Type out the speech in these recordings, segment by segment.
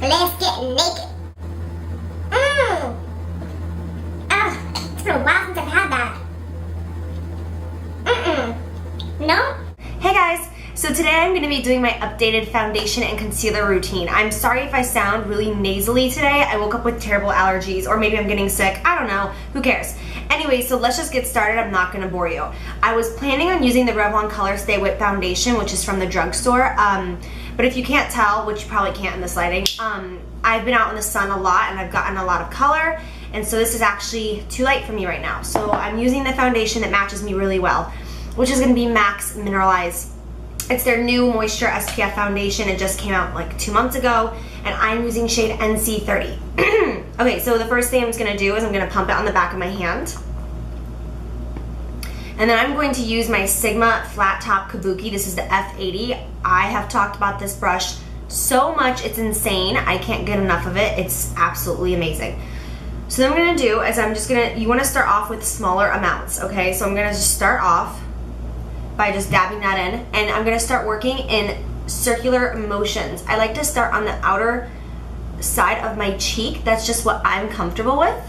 Let's get naked. It's been a while since I've had that. No? Hey guys, so today I'm going to be doing my updated foundation and concealer routine. I'm sorry if I sound really nasally today. I woke up with terrible allergies, or maybe I'm getting sick. I don't know. Who cares? Anyway, so let's just get started. I'm not going to bore you. I was planning on using the Revlon Color Stay Whipped Foundation, which is from the drugstore. But if you can't tell, which you probably can't in this lighting, I've been out in the sun a lot and I've gotten a lot of color. And so this is actually too light for me right now. So I'm using the foundation that matches me really well, which is going to be MAC's Mineralize. It's their new Moisture SPF foundation. It just came out like 2 months ago, and I'm using shade NC30. Okay, so the first thing I'm just going to do is I'm going to pump it on the back of my hand. And then I'm going to use my Sigma Flat Top Kabuki. This is the F80. I have talked about this brush so much, it's insane. I can't get enough of it. It's absolutely amazing. So then what I'm going to do is you want to start off with smaller amounts, okay? So I'm going to just start off by just dabbing that in, and I'm gonna start working in circular motions. I like to start on the outer side of my cheek. That's just what I'm comfortable with.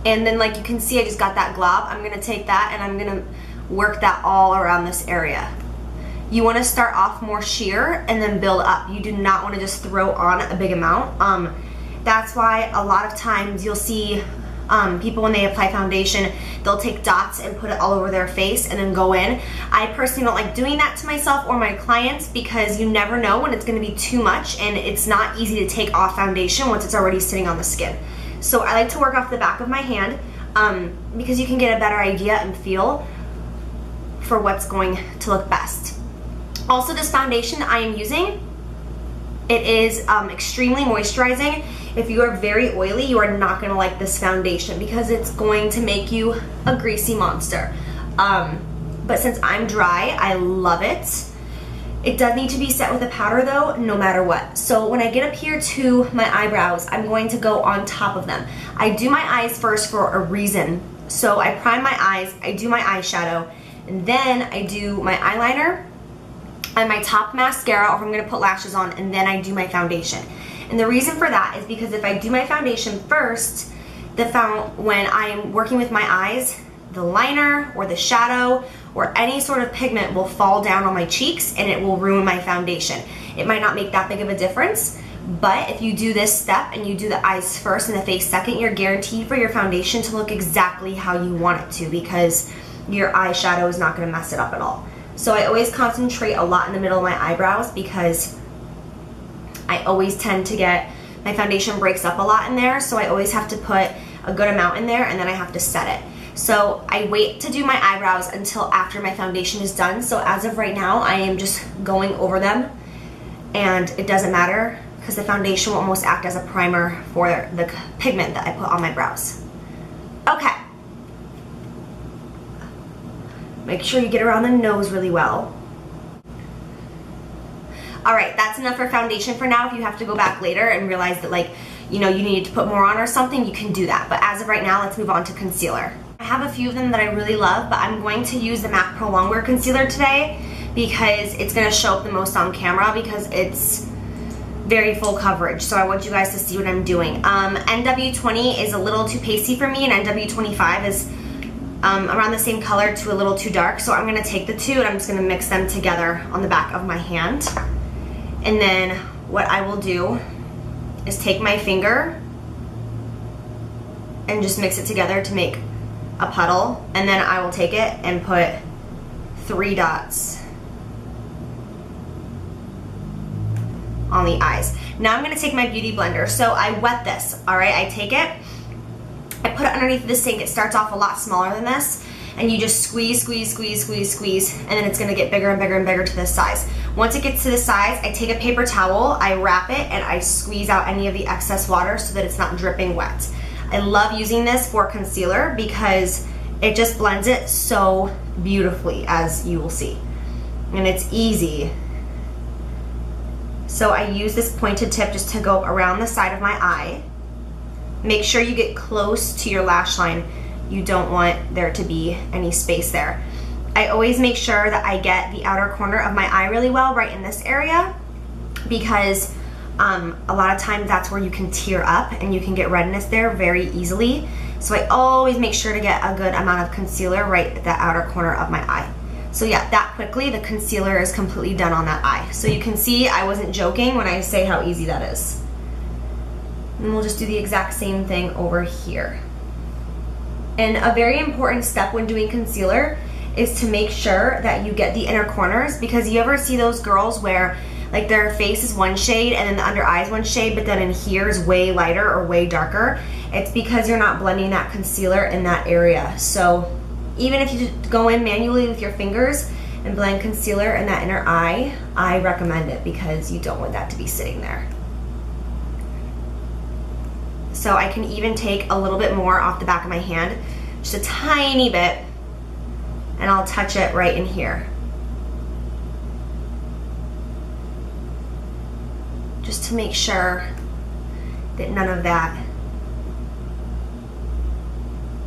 And then, like you can see, I just got that glob. I'm gonna take that and I'm gonna work that all around this area. You wanna start off more sheer and then build up. You do not wanna just throw on a big amount. That's why a lot of times you'll see people, when they apply foundation, they'll take dots and put it all over their face and then go in. I personally don't like doing that to myself or my clients because you never know when it's going to be too much, and it's not easy to take off foundation once it's already sitting on the skin. So I like to work off the back of my hand because you can get a better idea and feel for what's going to look best. Also, this foundation I am using, it is extremely moisturizing. If you are very oily, you are not gonna like this foundation because it's going to make you a greasy monster. But since I'm dry, I love it. It does need to be set with a powder though, no matter what. So when I get up here to my eyebrows, I'm going to go on top of them. I do my eyes first for a reason. So I prime my eyes, I do my eyeshadow, and then I do my eyeliner and my top mascara, or if I'm gonna put lashes on, and then I do my foundation. And the reason for that is because if I do my foundation first, when I am working with my eyes, the liner or the shadow or any sort of pigment will fall down on my cheeks and it will ruin my foundation. It might not make that big of a difference, but if you do this step and you do the eyes first and the face second, you're guaranteed for your foundation to look exactly how you want it to, because your eyeshadow is not gonna mess it up at all. So I always concentrate a lot in the middle of my eyebrows because I always tend to get, my foundation breaks up a lot in there, so I always have to put a good amount in there and then I have to set it. So I wait to do my eyebrows until after my foundation is done. So as of right now, I am just going over them, and it doesn't matter because the foundation will almost act as a primer for the pigment that I put on my brows. Okay. Make sure you get around the nose really well. Alright, that's enough for foundation for now. If you have to go back later and realize that, like, you know, you need to put more on or something, you can do that. But as of right now, let's move on to concealer. I have a few of them that I really love, but I'm going to use the MAC Pro Longwear Concealer today because it's going to show up the most on camera because it's very full coverage. So I want you guys to see what I'm doing. NW20 is a little too pasty for me, and NW25 is around the same color to a little too dark. So I'm going to take the two and I'm just going to mix them together on the back of my hand. And then what I will do is take my finger and just mix it together to make a puddle. And then I will take it and put 3 dots on the eyes. Now I'm gonna take my Beauty Blender. So I wet this, all right? I take it, I put it underneath the sink. It starts off a lot smaller than this. And you just squeeze, squeeze, squeeze, squeeze, squeeze, and then it's gonna get bigger and bigger and bigger to this size. Once it gets to this size, I take a paper towel, I wrap it, and I squeeze out any of the excess water so that it's not dripping wet. I love using this for concealer because it just blends it so beautifully, as you will see. And it's easy. So I use this pointed tip just to go around the side of my eye. Make sure you get close to your lash line. You don't want there to be any space there. I always make sure that I get the outer corner of my eye really well, right in this area. because a lot of times that's where you can tear up and you can get redness there very easily. So I always make sure to get a good amount of concealer right at the outer corner of my eye. So yeah, that quickly, the concealer is completely done on that eye. So you can see I wasn't joking when I say how easy that is. And we'll just do the exact same thing over here. And a very important step when doing concealer is to make sure that you get the inner corners, because you ever see those girls where like their face is one shade and then the under eye is one shade, but then in here is way lighter or way darker. It's because you're not blending that concealer in that area. So even if you just go in manually with your fingers and blend concealer in that inner eye, I recommend it because you don't want that to be sitting there. So I can even take a little bit more off the back of my hand, just a tiny bit, and I'll touch it right in here. Just to make sure that none of that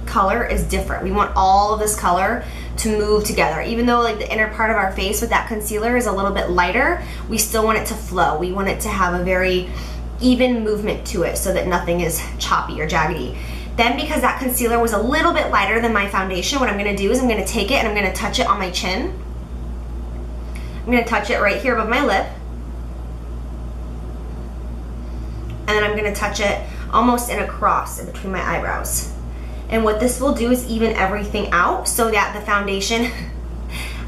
color is different. We want all of this color to move together. Even though like the inner part of our face with that concealer is a little bit lighter, we still want it to flow. We want it to have a very even movement to it so that nothing is choppy or jaggedy. Then because that concealer was a little bit lighter than my foundation, what I'm gonna do is I'm gonna take it and I'm gonna touch it on my chin. I'm gonna touch it right here above my lip. And then I'm gonna touch it almost in a cross in between my eyebrows. And what this will do is even everything out so that the foundation,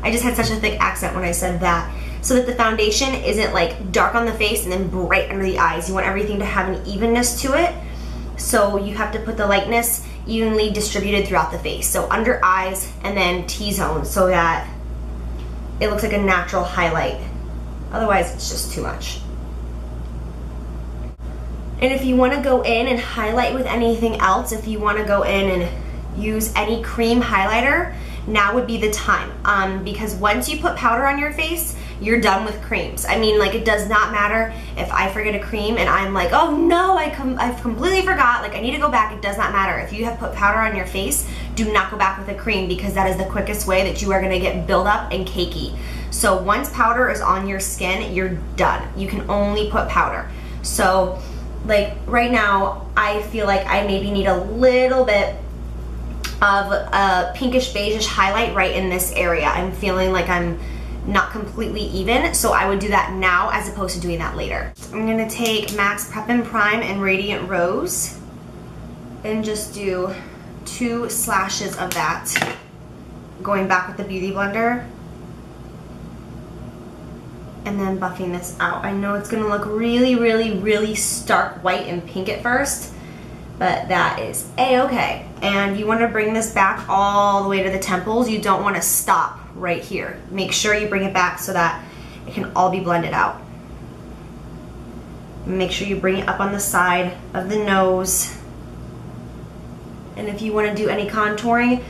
I just had such a thick accent when I said that, so that the foundation isn't like dark on the face and then bright under the eyes. You want everything to have an evenness to it. So you have to put the lightness evenly distributed throughout the face. So under eyes and then T-zone so that it looks like a natural highlight. Otherwise it's just too much. And if you want to go in and highlight with anything else, if you want to go in and use any cream highlighter, now would be the time. Because once you put powder on your face, you're done with creams. I mean, like, it does not matter if I forget a cream and I'm like, oh no, I've completely forgot, like I need to go back. It does not matter. If you have put powder on your face, do not go back with a cream, because that is the quickest way that you are gonna get buildup and cakey. So once powder is on your skin, you're done. You can only put powder. So like right now, I feel like I maybe need a little bit of a pinkish beigeish highlight right in this area. I'm feeling like I'm not completely even, so I would do that now as opposed to doing that later. I'm gonna take MAC's Prep and Prime in Radiant Rose and just do 2 slashes of that, going back with the Beauty Blender, and then buffing this out. I know it's gonna look really, really, really stark white and pink at first, but that is a-okay. And you wanna bring this back all the way to the temples. You don't wanna stop right here. Make sure you bring it back so that it can all be blended out. Make sure you bring it up on the side of the nose. And if you wanna do any contouring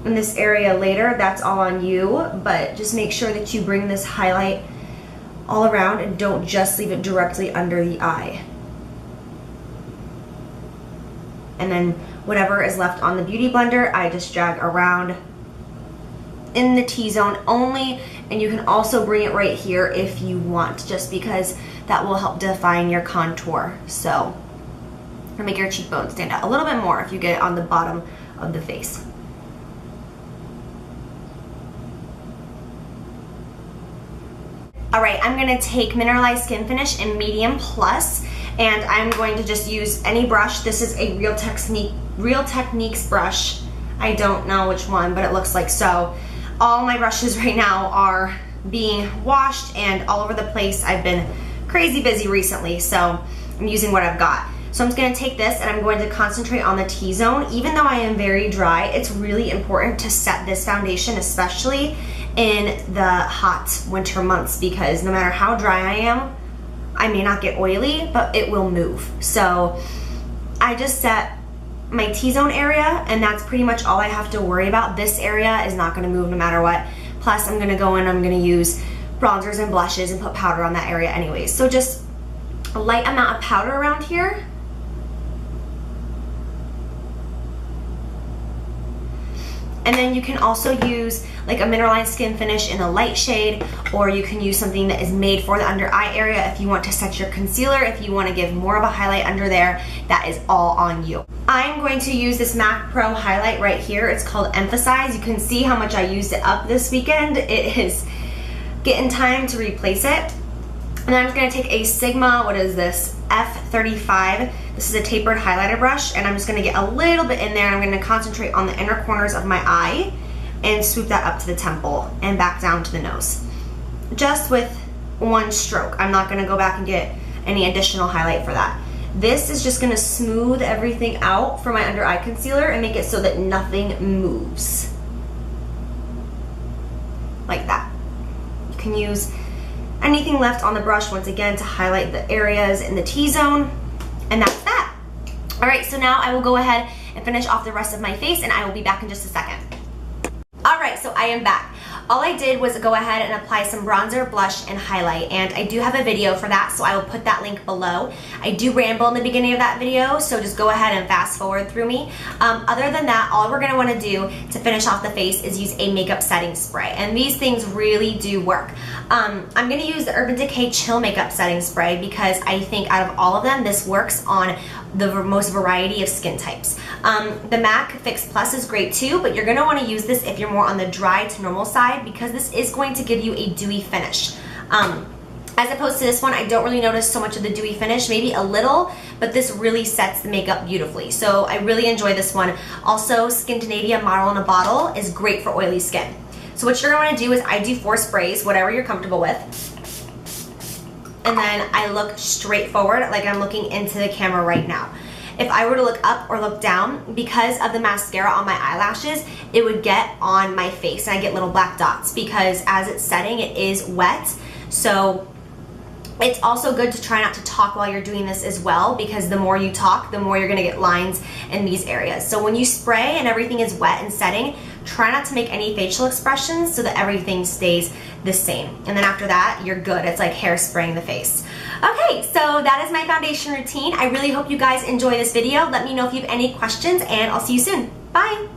in this area later, that's all on you, but just make sure that you bring this highlight all around and don't just leave it directly under the eye. And then whatever is left on the Beauty Blender, I just drag around in the T-zone only, and you can also bring it right here if you want, just because that will help define your contour. So, or make your cheekbones stand out a little bit more if you get it on the bottom of the face. All right, I'm gonna take Mineralized Skin Finish in Medium Plus, and I'm going to just use any brush. This is a Real Techniques brush. I don't know which one, but it looks like so. All my brushes right now are being washed and all over the place. I've been crazy busy recently, so I'm using what I've got. So I'm just gonna take this and I'm going to concentrate on the T-zone. Even though I am very dry, it's really important to set this foundation, especially in the hot winter months, because no matter how dry I am, I may not get oily, but it will move. So I just set my T-zone area, and that's pretty much all I have to worry about. This area is not gonna move no matter what. Plus I'm gonna go in, I'm gonna use bronzers and blushes and put powder on that area anyways. So just a light amount of powder around here. And then you can also use like a Mineralized Skin Finish in a light shade, or you can use something that is made for the under eye area if you want to set your concealer, if you want to give more of a highlight under there. That is all on you. I'm going to use this MAC Pro highlight right here. It's called Emphasize. You can see how much I used it up this weekend. It is getting time to replace it. And I'm just going to take a Sigma, what is this, F35. This is a tapered highlighter brush, and I'm just going to get a little bit in there. I'm going to concentrate on the inner corners of my eye and swoop that up to the temple and back down to the nose. Just with one stroke. I'm not going to go back and get any additional highlight for that. This is just going to smooth everything out for my under eye concealer and make it so that nothing moves. Like that. You can use anything left on the brush once again to highlight the areas in the T-zone, and that's that. All right, so now I will go ahead and finish off the rest of my face, and I will be back in just a second. All right, so I am back. All I did was go ahead and apply some bronzer, blush, and highlight, and I do have a video for that, so I will put that link below. I do ramble in the beginning of that video, so just go ahead and fast forward through me. Other than that, all we're gonna wanna do to finish off the face is use a makeup setting spray, and these things really do work. I'm gonna use the Urban Decay Chill Makeup Setting Spray because I think out of all of them, this works on the most variety of skin types. The MAC Fix Plus is great too, but you're gonna wanna use this if you're more on the dry to normal side because this is going to give you a dewy finish. As opposed to this one, I don't really notice so much of the dewy finish, maybe a little, but this really sets the makeup beautifully. So I really enjoy this one. Also, Skindinavia Model in a Bottle is great for oily skin. So what you're gonna wanna do is I do 4 sprays, whatever you're comfortable with. And then I look straight forward like I'm looking into the camera right now. If I were to look up or look down, because of the mascara on my eyelashes, it would get on my face and I get little black dots because as it's setting, it is wet. So it's also good to try not to talk while you're doing this as well because the more you talk, the more you're gonna get lines in these areas. So when you spray and everything is wet and setting, try not to make any facial expressions so that everything stays the same. And then after that, you're good. It's like hairspraying the face. Okay, so that is my foundation routine. I really hope you guys enjoy this video. Let me know if you have any questions and I'll see you soon. Bye.